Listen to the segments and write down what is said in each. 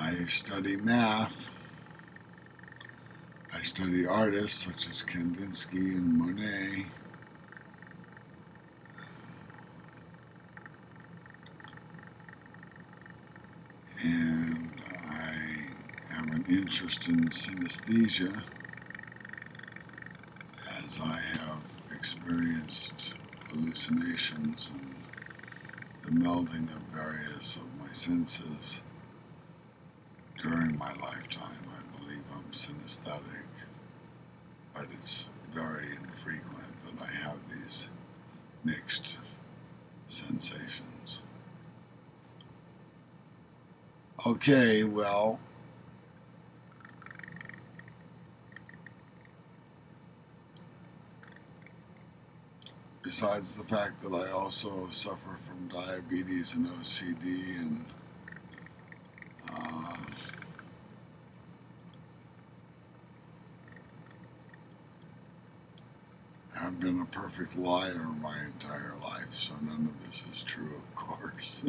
I study math. I study artists such as Kandinsky and Monet. And I have an interest in synesthesia, as I have experienced hallucinations and the melding of various of my senses during my lifetime. I believe I'm synesthetic, but it's very infrequent that I have these mixed sensations. Okay, well, besides the fact that I also suffer from diabetes and OCD and I've been a perfect liar my entire life, so none of this is true, of course.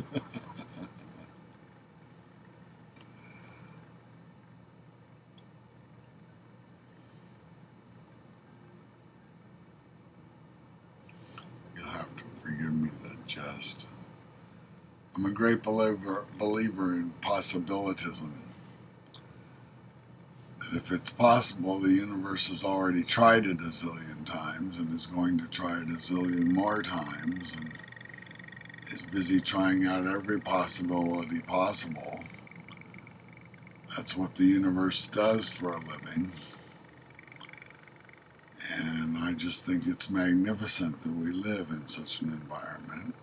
You'll have to forgive me that jest. I'm a great believer in possibilitism. That if it's possible, the universe has already tried it a zillion times and is going to try it a zillion more times and is busy trying out every possibility possible. That's what the universe does for a living. And I just think it's magnificent that we live in such an environment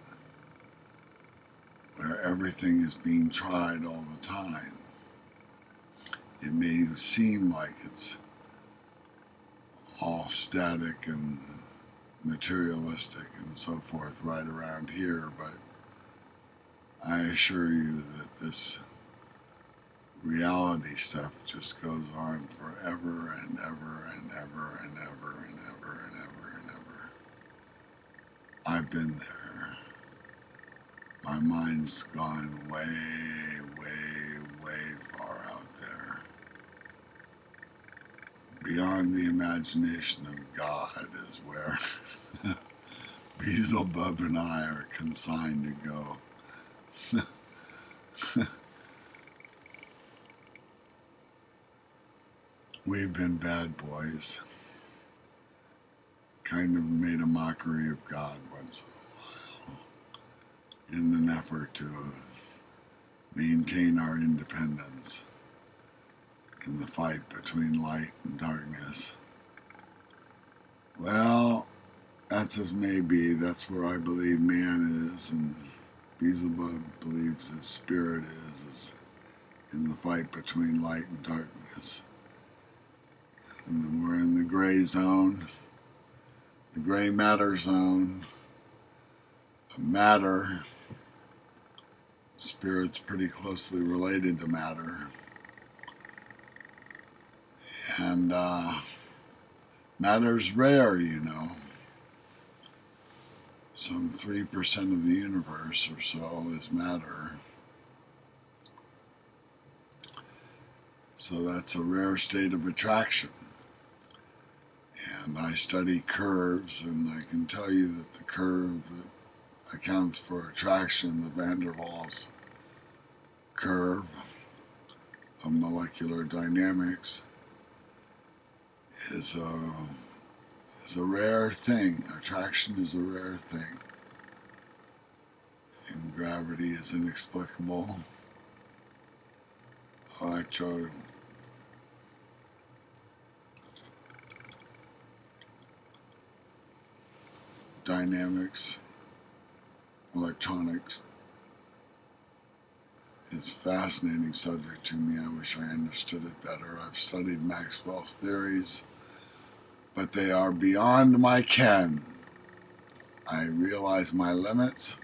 where everything is being tried all the time. It may seem like it's all static and materialistic and so forth right around here, but I assure you that this reality stuff just goes on forever and ever and ever and ever and ever and ever and ever. I've been there. My mind's gone way, way, way far out there. Beyond the imagination of God is where Beelzebub and I are consigned to go. We've been bad boys. Kind of made a mockery of God once in a while in an effort to maintain our independence in the fight between light and darkness. Well, that's as may be. That's where I believe man is, and Beelzebub believes his spirit is in the fight between light and darkness. And we're in the gray zone, the gray matter zone. Matter, spirit's pretty closely related to matter. And matter's rare, you know. Some 3% of the universe or so is matter. So that's a rare state of attraction. And I study curves, and I can tell you that the curve that accounts for attraction, the Van der Waals curve of molecular dynamics, is a rare thing. Attraction is a rare thing. And gravity is inexplicable. Dynamics, electronics is a fascinating subject to me. I wish I understood it better. I've studied Maxwell's theories, but they are beyond my ken. I realize my limits.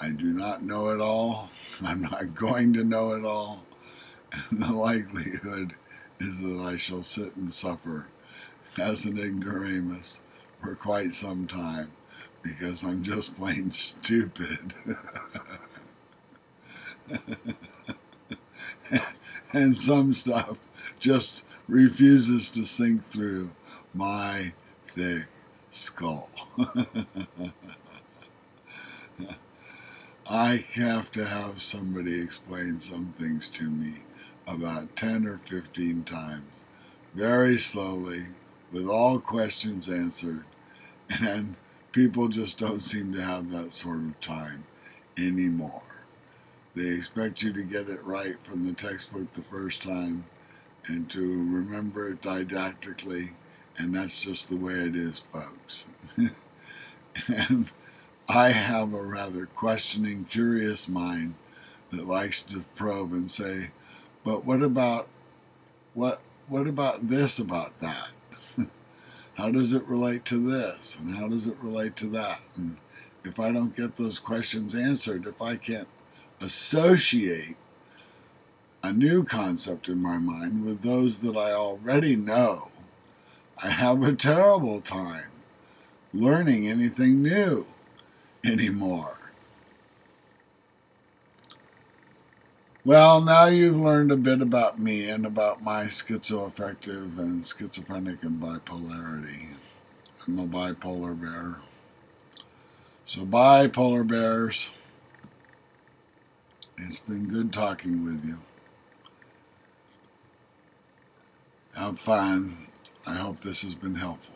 I do not know it all. I'm not going to know it all. And the likelihood is that I shall sit and suffer as an ignoramus for quite some time, because I'm just plain stupid. and some stuff just refuses to sink through my thick skull. I have to have somebody explain some things to me about 10 or 15 times, very slowly, with all questions answered, and people just don't seem to have that sort of time anymore. They expect you to get it right from the textbook the first time and to remember it didactically, and that's just the way it is, folks. And I have a rather questioning, curious mind that likes to probe and say, but what about this about that? How does it relate to this? And how does it relate to that? And if I don't get those questions answered, if I can't associate a new concept in my mind with those that I already know, I have a terrible time learning anything new anymore. Well, now you've learned a bit about me and about my schizoaffective and schizophrenic and bipolarity. I'm a bipolar bear. So bye, polar bears. It's been good talking with you. Have fun. I hope this has been helpful.